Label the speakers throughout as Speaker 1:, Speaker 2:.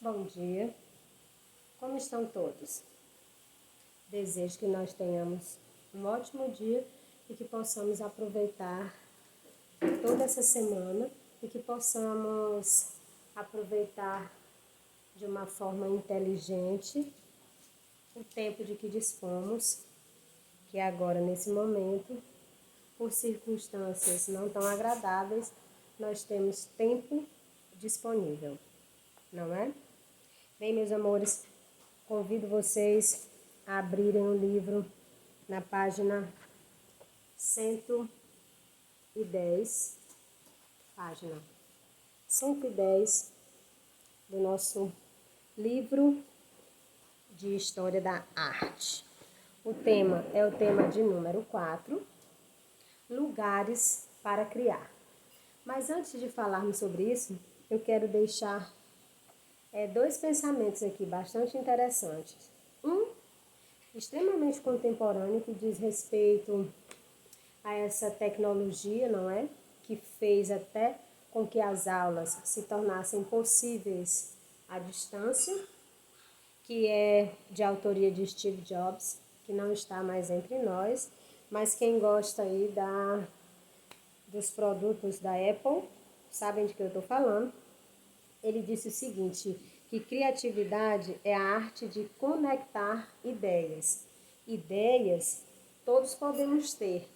Speaker 1: Bom dia, como estão todos? Desejo que nós tenhamos um ótimo dia e que possamos aproveitar toda essa semana e que possamos aproveitar de uma forma inteligente o tempo de que dispomos, que agora nesse momento, por circunstâncias não tão agradáveis, nós temos tempo disponível, não é? Bem, meus amores, convido vocês a abrirem o livro na página 110, página 110 do nosso livro de História da Arte. O tema é o tema de número 4, lugares para criar. Mas antes de falarmos sobre isso, eu quero deixar dois pensamentos aqui bastante interessantes. Um, extremamente contemporâneo, que diz respeito a essa tecnologia, não é? Que fez até com que as aulas se tornassem possíveis à distância, que é de autoria de Steve Jobs, que não está mais entre nós, mas quem gosta aí dos produtos da Apple, sabem de que eu estou falando. Ele disse o seguinte, que criatividade é a arte de conectar ideias. Ideias todos podemos ter,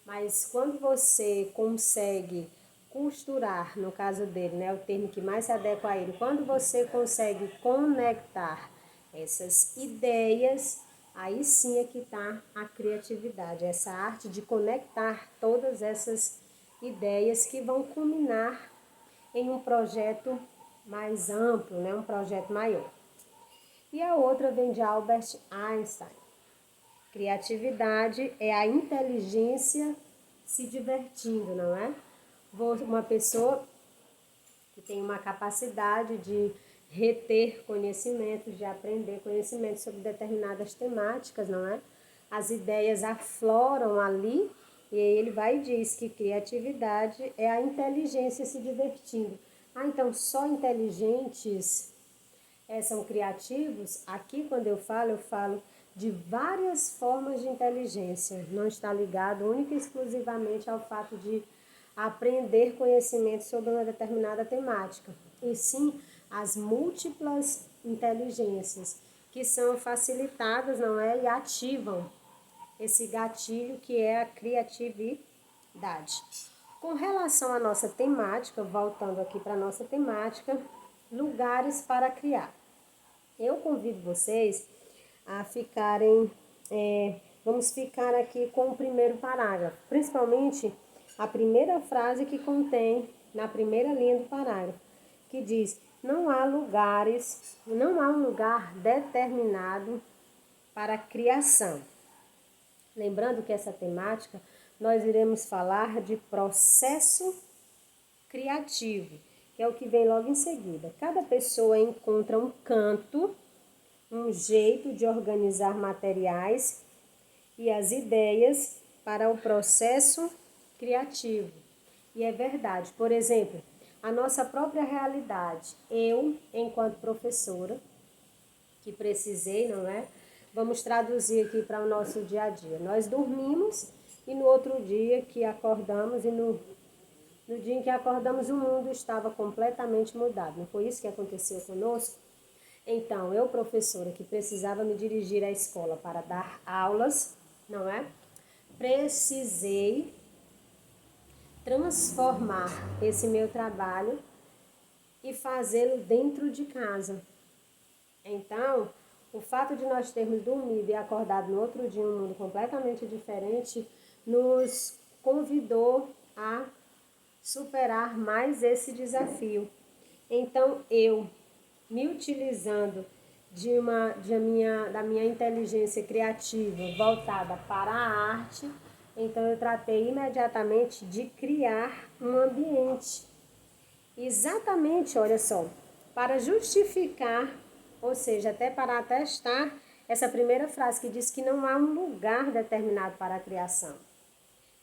Speaker 1: mas quando você consegue costurar, no caso dele, né, o termo que mais se adequa a ele, quando você consegue conectar essas ideias, aí sim é que está a criatividade, essa arte de conectar todas essas ideias que vão culminar em um projeto mais amplo, né? Um projeto maior. E a outra vem de Albert Einstein. Criatividade é a inteligência se divertindo, não é? Uma pessoa que tem uma capacidade de reter conhecimentos, de aprender conhecimentos sobre determinadas temáticas, não é? As ideias afloram ali e ele vai e diz que criatividade é a inteligência se divertindo. Ah, então só inteligentes são criativos? Aqui quando eu falo de várias formas de inteligência. Não está ligado única e exclusivamente ao fato de aprender conhecimento sobre uma determinada temática, e sim as múltiplas inteligências que são facilitadas, não é, e ativam esse gatilho que é a criatividade. Com relação à nossa temática, voltando aqui para a nossa temática, lugares para criar. Eu convido vocês a ficarem, vamos ficar aqui com o primeiro parágrafo, principalmente a primeira frase que contém na primeira linha do parágrafo, que diz: não há um lugar determinado para a criação. Lembrando que essa temática nós iremos falar de processo criativo, que é o que vem logo em seguida. Cada pessoa encontra um canto, um jeito de organizar materiais e as ideias para o processo criativo. E é verdade. Por exemplo, a nossa própria realidade. Eu, enquanto professora, que precisei, não é? Vamos traduzir aqui para o nosso dia a dia. Nós dormimos e no outro dia que acordamos e no dia em que acordamos o mundo estava completamente mudado. Não foi isso que aconteceu conosco? Então, eu, professora, que precisava me dirigir à escola para dar aulas, não é? Precisei transformar esse meu trabalho e fazê-lo dentro de casa. Então, o fato de nós termos dormido e acordado no outro dia um mundo completamente diferente nos convidou a superar mais esse desafio. Então, eu, me utilizando da minha inteligência criativa voltada para a arte, então eu tratei imediatamente de criar um ambiente. Exatamente, olha só, para justificar, ou seja, até para atestar essa primeira frase que diz que não há um lugar determinado para a criação.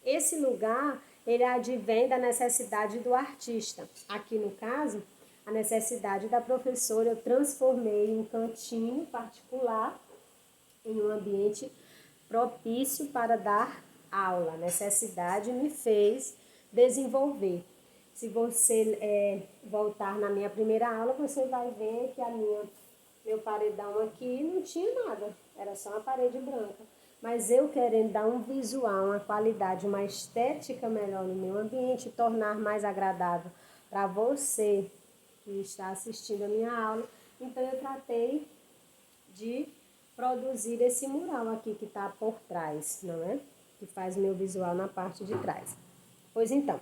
Speaker 1: Esse lugar, ele advém da necessidade do artista. Aqui no caso, a necessidade da professora, eu transformei um cantinho particular em um ambiente propício para dar aula. A necessidade me fez desenvolver. Se você voltar na minha primeira aula, você vai ver que meu paredão aqui não tinha nada, era só uma parede branca. Mas eu querendo dar um visual, uma qualidade, uma estética melhor no meu ambiente, tornar mais agradável para você que está assistindo a minha aula, então eu tratei de produzir esse mural aqui que está por trás, não é? Que faz meu visual na parte de trás. Pois então,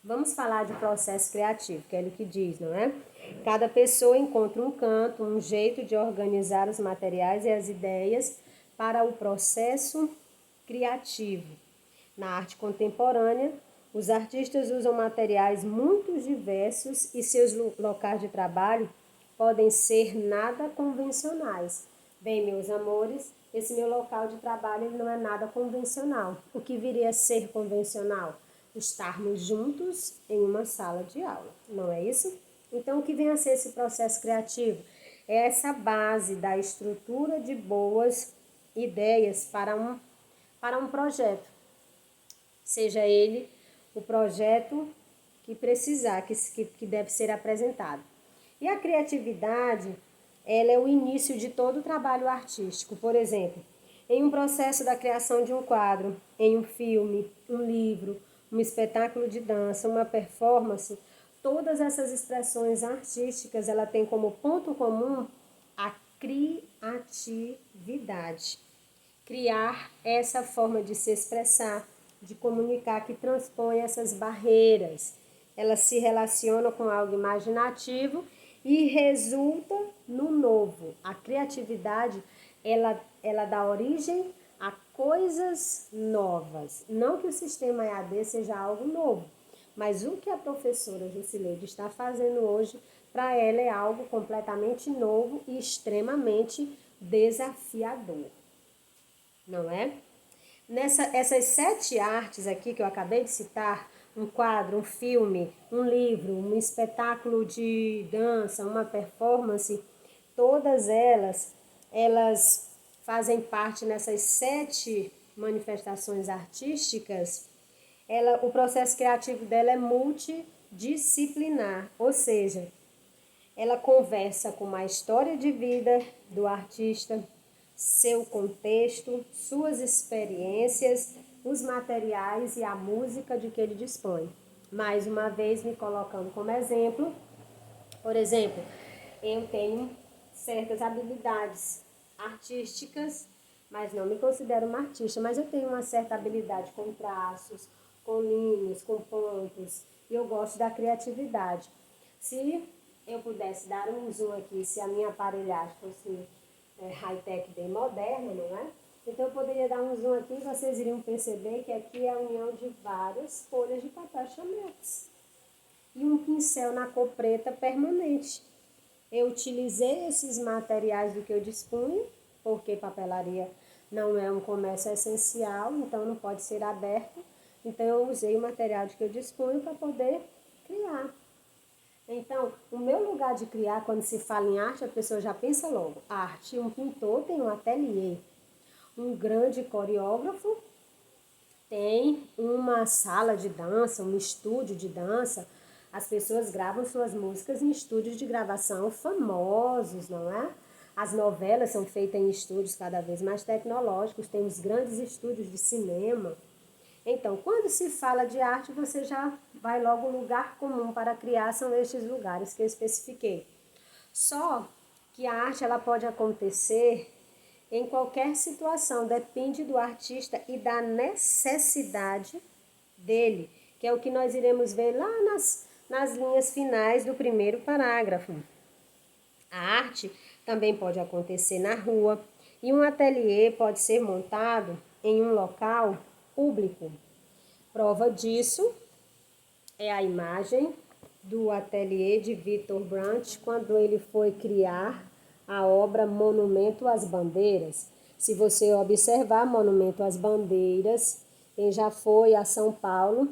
Speaker 1: vamos falar de processo criativo, que é ele que diz, não é? Cada pessoa encontra um canto, um jeito de organizar os materiais e as ideias para o processo criativo. Na arte contemporânea, os artistas usam materiais muito diversos e seus locais de trabalho podem ser nada convencionais. Bem, meus amores, esse meu local de trabalho ele não é nada convencional. O que viria a ser convencional? Estarmos juntos em uma sala de aula, não é isso? Então, o que vem a ser esse processo criativo? É essa base da estrutura de boas ideias para um projeto. Seja ele o projeto que precisar, que deve ser apresentado. E a criatividade, ela é o início de todo o trabalho artístico. Por exemplo, em um processo da criação de um quadro, em um filme, um livro, um espetáculo de dança, uma performance, todas essas expressões artísticas, ela tem como ponto comum a criatividade. Criar essa forma de se expressar, de comunicar que transpõe essas barreiras. Ela se relaciona com algo imaginativo e resulta no novo. A criatividade, ela dá origem a coisas novas. Não que o sistema EAD seja algo novo, mas o que a professora Jusileide está fazendo hoje, para ela é algo completamente novo e extremamente desafiador. Não é? Essas 7 artes aqui que eu acabei de citar, um quadro, um filme, um livro, um espetáculo de dança, uma performance, todas elas fazem parte nessas 7 manifestações artísticas. O processo criativo dela é multidisciplinar, ou seja, ela conversa com a história de vida do artista, seu contexto, suas experiências, os materiais e a música de que ele dispõe. Mais uma vez, me colocando como exemplo, por exemplo, eu tenho certas habilidades artísticas, mas não me considero uma artista, mas eu tenho uma certa habilidade com traços, com linhas, com pontos, e eu gosto da criatividade. Se eu pudesse dar um zoom aqui, se a minha aparelhagem fosse high-tech bem moderna, não é? Então eu poderia dar um zoom aqui e vocês iriam perceber que aqui é a união de várias folhas de papel chamex e um pincel na cor preta permanente. Eu utilizei esses materiais do que eu dispunha, porque papelaria não é um comércio essencial, então não pode ser aberto. Então eu usei o material de que eu dispunho para poder criar. Então, o meu lugar de criar, quando se fala em arte, a pessoa já pensa logo. Arte, um pintor tem um ateliê. Um grande coreógrafo tem uma sala de dança, um estúdio de dança. As pessoas gravam suas músicas em estúdios de gravação famosos, não é? As novelas são feitas em estúdios cada vez mais tecnológicos, tem os grandes estúdios de cinema. Então, quando se fala de arte, você já vai logo, o lugar comum para criar são estes lugares que eu especifiquei. Só que a arte ela pode acontecer em qualquer situação, depende do artista e da necessidade dele, que é o que nós iremos ver lá nas linhas finais do primeiro parágrafo. A arte também pode acontecer na rua e um ateliê pode ser montado em um local público. Prova disso é a imagem do ateliê de Victor Brandt quando ele foi criar a obra Monumento às Bandeiras. Se você observar Monumento às Bandeiras, quem já foi a São Paulo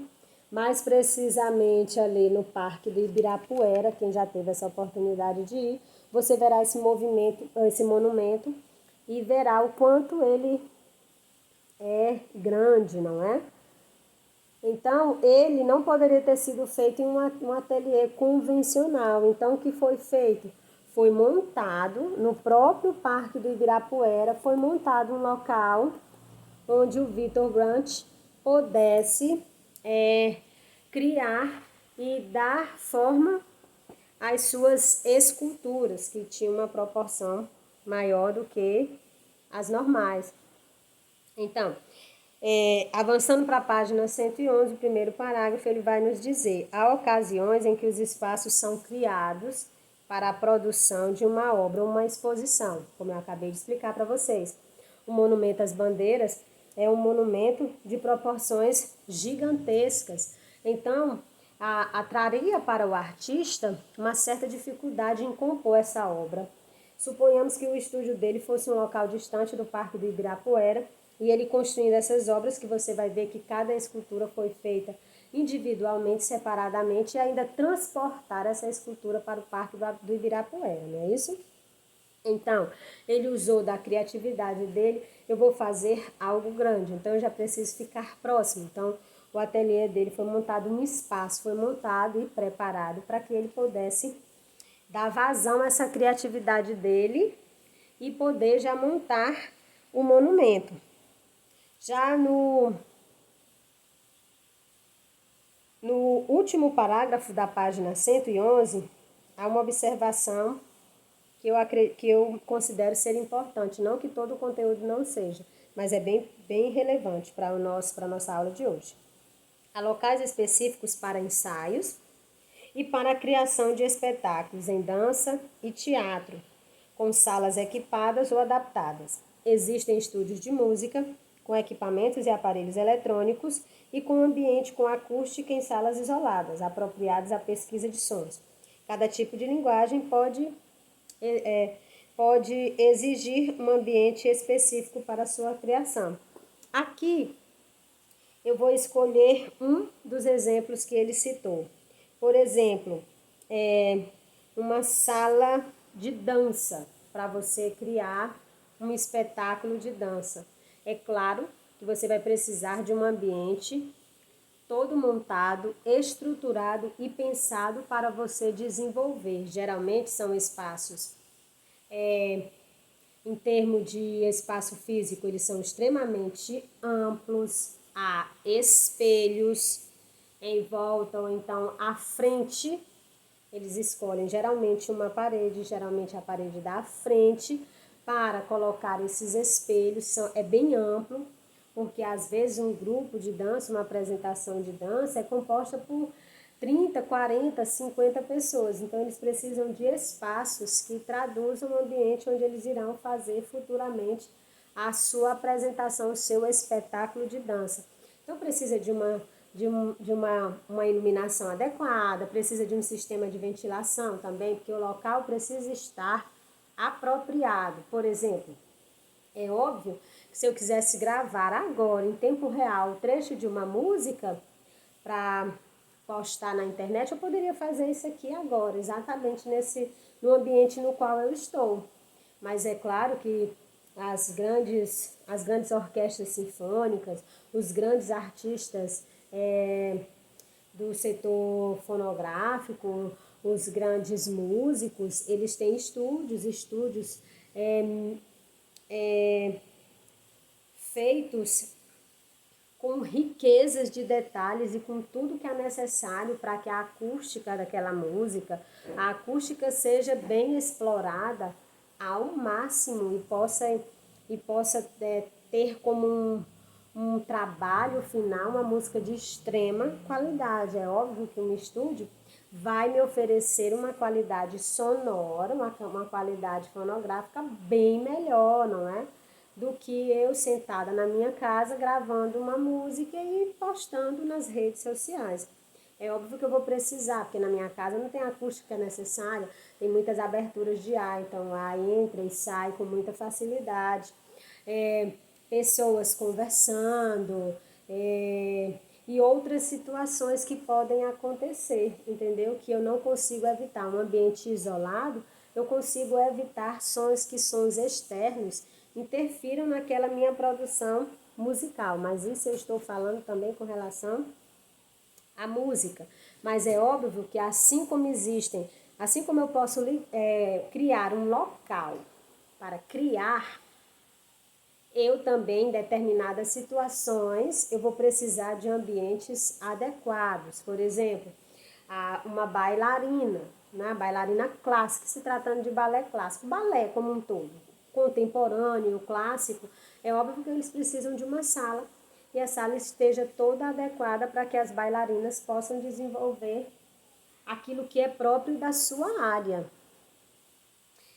Speaker 1: mais precisamente ali no Parque do Ibirapuera, quem já teve essa oportunidade de ir, você verá esse monumento e verá o quanto ele é grande, não é? Então, ele não poderia ter sido feito em um ateliê convencional. Então, o que foi feito? Foi montado no próprio Parque do Ibirapuera, foi montado um local onde o Vitor Grant pudesse criar e dar forma às suas esculturas, que tinham uma proporção maior do que as normais. Então, avançando para a página 111, o primeiro parágrafo, ele vai nos dizer: há ocasiões em que os espaços são criados para a produção de uma obra ou uma exposição, como eu acabei de explicar para vocês. O Monumento às Bandeiras é um monumento de proporções gigantescas. Então, atraria para o artista uma certa dificuldade em compor essa obra. Suponhamos que o estúdio dele fosse um local distante do Parque do Ibirapuera e ele construindo essas obras, que você vai ver que cada escultura foi feita individualmente, separadamente, e ainda transportar essa escultura para o Parque do Ibirapuera, não é isso? Então, ele usou da criatividade dele, eu vou fazer algo grande, então eu já preciso ficar próximo. Então, o ateliê dele foi montado, um espaço foi montado e preparado para que ele pudesse dar vazão a essa criatividade dele e poder já montar o monumento. Já no último parágrafo da página 111, há uma observação que eu considero ser importante, não que todo o conteúdo não seja, mas é bem relevante para a nossa aula de hoje. Há locais específicos para ensaios e para a criação de espetáculos em dança e teatro, com salas equipadas ou adaptadas. Existem estúdios de música, com equipamentos e aparelhos eletrônicos e com ambiente com acústica em salas isoladas, apropriadas à pesquisa de sons. Cada tipo de linguagem pode exigir um ambiente específico para a sua criação. Aqui eu vou escolher um dos exemplos que ele citou. Por exemplo, uma sala de dança, para você criar um espetáculo de dança. É claro que você vai precisar de um ambiente todo montado, estruturado e pensado para você desenvolver. Geralmente são espaços, em termos de espaço físico, eles são extremamente amplos, há espelhos em volta ou então à frente. Eles escolhem geralmente uma parede, geralmente a parede da frente, para colocar esses espelhos. É bem amplo, porque às vezes um grupo de dança, uma apresentação de dança é composta por 30, 40, 50 pessoas. Então eles precisam de espaços que traduzam o ambiente onde eles irão fazer futuramente a sua apresentação, o seu espetáculo de dança. Então precisa de uma iluminação adequada, precisa de um sistema de ventilação também, porque o local precisa estar apropriado. Por exemplo, é óbvio que se eu quisesse gravar agora, em tempo real, o trecho de uma música para postar na internet, eu poderia fazer isso aqui agora, exatamente no ambiente no qual eu estou. Mas é claro que as grandes orquestras sinfônicas, os grandes artistas do setor fonográfico, os grandes músicos, eles têm estúdios feitos com riquezas de detalhes e com tudo que é necessário para que a acústica daquela música, a acústica seja bem explorada ao máximo e possa ter como um trabalho final, uma música de extrema qualidade. É óbvio que um estúdio vai me oferecer uma qualidade sonora, uma qualidade fonográfica bem melhor, não é? Do que eu sentada na minha casa gravando uma música e postando nas redes sociais. É óbvio que eu vou precisar, porque na minha casa não tem a acústica necessária, tem muitas aberturas de ar, então o ar entra e sai com muita facilidade. Pessoas conversando, e e outras situações que podem acontecer, entendeu? Que eu não consigo evitar. Um ambiente isolado, eu consigo evitar sons externos interfiram naquela minha produção musical. Mas isso eu estou falando também com relação à música. Mas é óbvio que assim como eu posso criar um local para criar, eu também, em determinadas situações, eu vou precisar de ambientes adequados. Por exemplo, uma bailarina, né? Bailarina clássica, se tratando de balé clássico. Balé como um todo, contemporâneo, clássico, é óbvio que eles precisam de uma sala e a sala esteja toda adequada para que as bailarinas possam desenvolver aquilo que é próprio da sua área.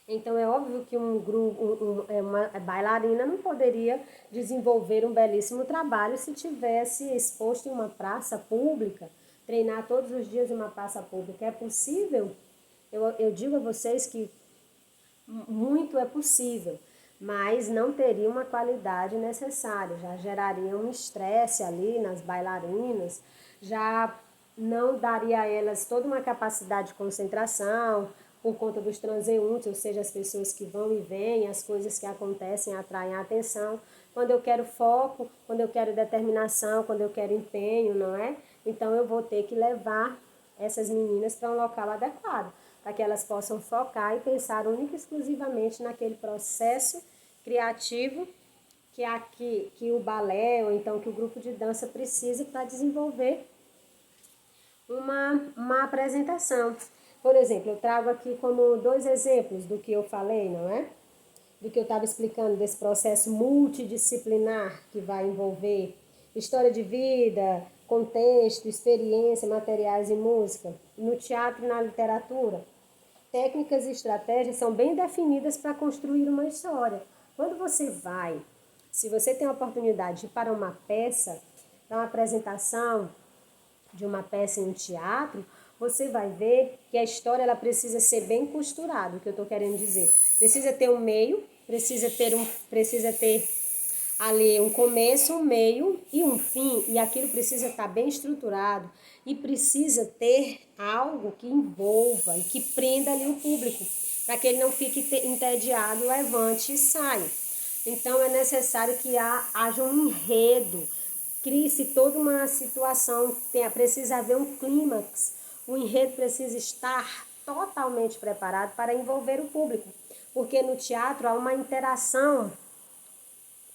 Speaker 1: Então é óbvio que uma bailarina não poderia desenvolver um belíssimo trabalho se tivesse exposto em uma praça pública, treinar todos os dias em uma praça pública. É possível? Eu digo a vocês que muito é possível, mas não teria uma qualidade necessária, já geraria um estresse ali nas bailarinas, já não daria a elas toda uma capacidade de concentração, por conta dos transeuntes, ou seja, as pessoas que vão e vêm, as coisas que acontecem atraem a atenção. Quando eu quero foco, quando eu quero determinação, quando eu quero empenho, não é? Então eu vou ter que levar essas meninas para um local adequado, para que elas possam focar e pensar única e exclusivamente naquele processo criativo que o balé ou então que o grupo de dança precisa para desenvolver uma apresentação. Por exemplo, eu trago aqui como 2 exemplos do que eu falei, não é? Do que eu estava explicando, desse processo multidisciplinar que vai envolver história de vida, contexto, experiência, materiais e música. No teatro e na literatura, técnicas e estratégias são bem definidas para construir uma história. Quando você vai, se você tem a oportunidade de ir para uma peça, para uma apresentação de uma peça em um teatro, você vai ver que a história ela precisa ser bem costurada, o que eu estou querendo dizer. Precisa ter um meio, precisa ter ali um começo, um meio e um fim, e aquilo precisa estar bem estruturado e precisa ter algo que envolva e que prenda ali o público, para que ele não fique entediado, levante e saia. Então é necessário que haja um enredo, crie-se toda uma situação, precisa haver um clímax, o enredo precisa estar totalmente preparado para envolver o público, porque no teatro há uma interação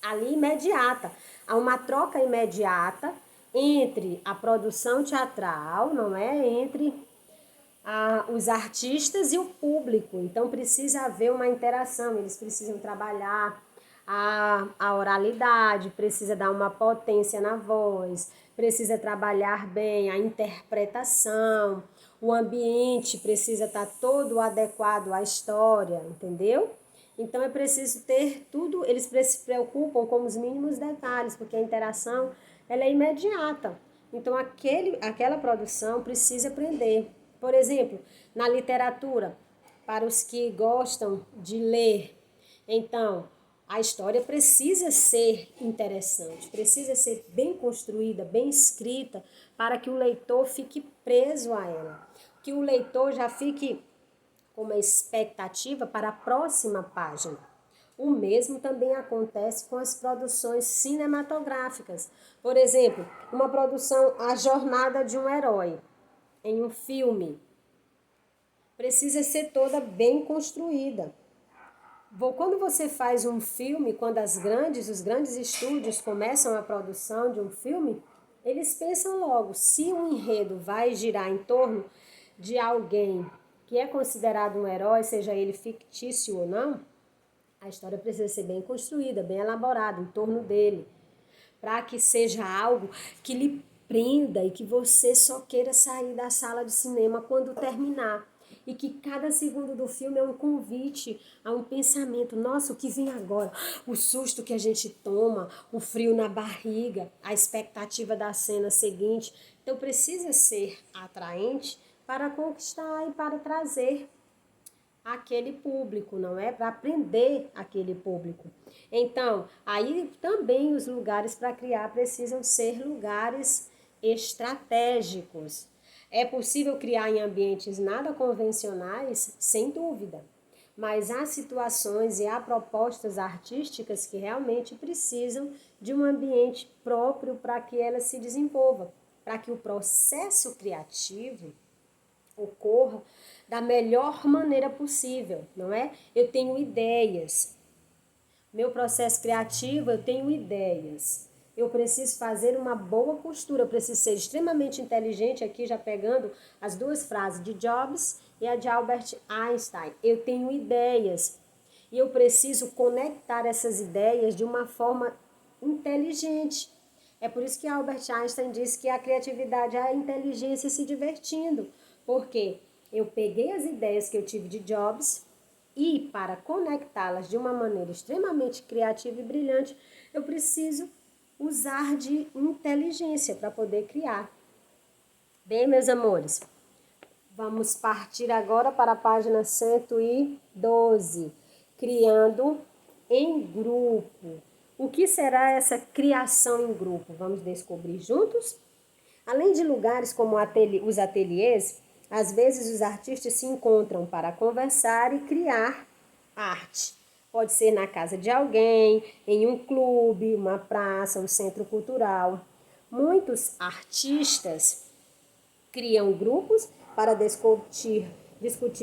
Speaker 1: ali imediata, há uma troca imediata entre a produção teatral, não é? Entre os artistas e o público. Então precisa haver uma interação, eles precisam trabalhar a oralidade, precisa dar uma potência na voz, precisa trabalhar bem a interpretação, o ambiente precisa estar todo adequado à história, entendeu? Então é preciso ter tudo, eles se preocupam com os mínimos detalhes, porque a interação ela é imediata. Então aquela produção precisa aprender. Por exemplo, na literatura, para os que gostam de ler, então a história precisa ser interessante, precisa ser bem construída, bem escrita, para que o leitor fique preso a ela, que o leitor já fique com uma expectativa para a próxima página. O mesmo também acontece com as produções cinematográficas. Por exemplo, uma produção, A Jornada de um Herói, em um filme, precisa ser toda bem construída. Quando você faz um filme, quando os grandes estúdios começam a produção de um filme, eles pensam logo se o enredo vai girar em torno de alguém que é considerado um herói, seja ele fictício ou não, a história precisa ser bem construída, bem elaborada em torno dele, para que seja algo que lhe prenda e que você só queira sair da sala de cinema quando terminar. E que cada segundo do filme é um convite a um pensamento. Nossa, o que vem agora? O susto que a gente toma, o frio na barriga, a expectativa da cena seguinte. Então precisa ser atraente para conquistar e para trazer aquele público, não é? Para aprender aquele público. Então, aí também os lugares para criar precisam ser lugares estratégicos. É possível criar em ambientes nada convencionais? Sem dúvida. Mas há situações e há propostas artísticas que realmente precisam de um ambiente próprio para que ela se desenvolva, para que o processo criativo ocorra da melhor maneira possível, não é? Eu tenho ideias. Meu processo criativo, eu tenho ideias. Eu preciso fazer uma boa costura, eu preciso ser extremamente inteligente, aqui já pegando as duas frases de Jobs e a de Albert Einstein. Eu tenho ideias e eu preciso conectar essas ideias de uma forma inteligente. É por isso que Albert Einstein disse que a criatividade é a inteligência se divertindo, porque eu peguei as ideias que eu tive de Jobs e para conectá-las de uma maneira extremamente criativa e brilhante, eu preciso usar de inteligência para poder criar. Bem, meus amores, vamos partir agora para a página 112, criando em grupo. O que será essa criação em grupo? Vamos descobrir juntos? Além de lugares como os ateliês, às vezes os artistas se encontram para conversar e criar arte. Pode ser na casa de alguém, em um clube, uma praça, um centro cultural. Muitos artistas criam grupos para discutir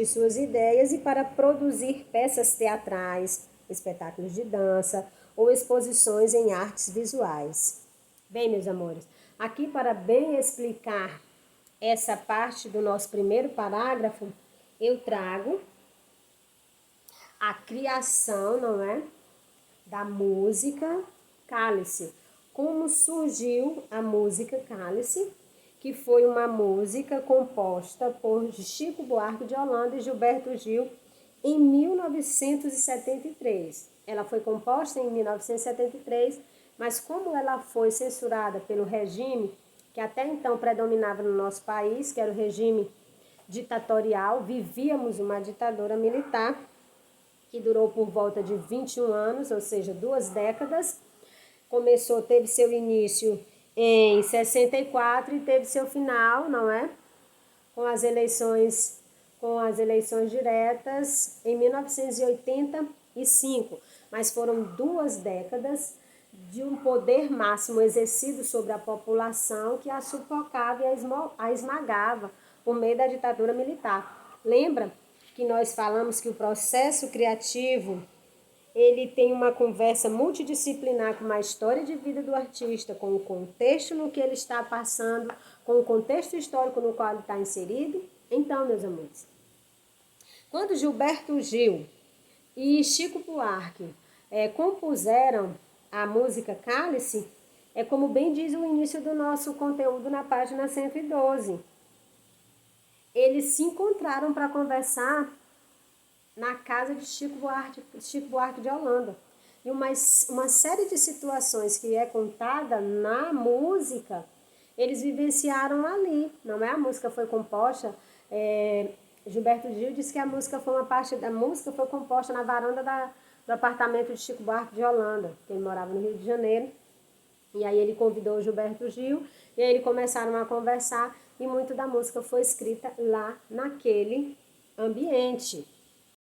Speaker 1: suas ideias e para produzir peças teatrais, espetáculos de dança ou exposições em artes visuais. Bem, meus amores, aqui para bem explicar essa parte do nosso primeiro parágrafo, eu trago a criação, não é, da música Cálice. Como surgiu a música Cálice, que foi uma música composta por Chico Buarque de Holanda e Gilberto Gil em 1973. Ela foi composta em 1973, mas como ela foi censurada pelo regime que até então predominava no nosso país, que era o regime ditatorial, vivíamos uma ditadura militar que durou por volta de 21 anos, ou seja, 2 décadas. Teve seu início em 64 e teve seu final, não é? Com as eleições diretas em 1985. Mas foram 2 décadas de um poder máximo exercido sobre a população que a sufocava e a esmagava por meio da ditadura militar. Lembra que nós falamos que o processo criativo ele tem uma conversa multidisciplinar com a história de vida do artista, com o contexto no que ele está passando, com o contexto histórico no qual ele está inserido? Então, meus amores, quando Gilberto Gil e Chico Buarque compuseram a música Cálice, é como bem diz o início do nosso conteúdo na página 112. Eles se encontraram para conversar na casa de Chico Buarque de Holanda. E uma série de situações que é contada na música, eles vivenciaram ali, não é? A música foi composta, Gilberto Gil disse que uma parte da música foi composta na varanda do apartamento de Chico Buarque de Holanda, que ele morava no Rio de Janeiro. E aí ele convidou o Gilberto Gil, e aí eles começaram a conversar, e muito da música foi escrita lá naquele ambiente.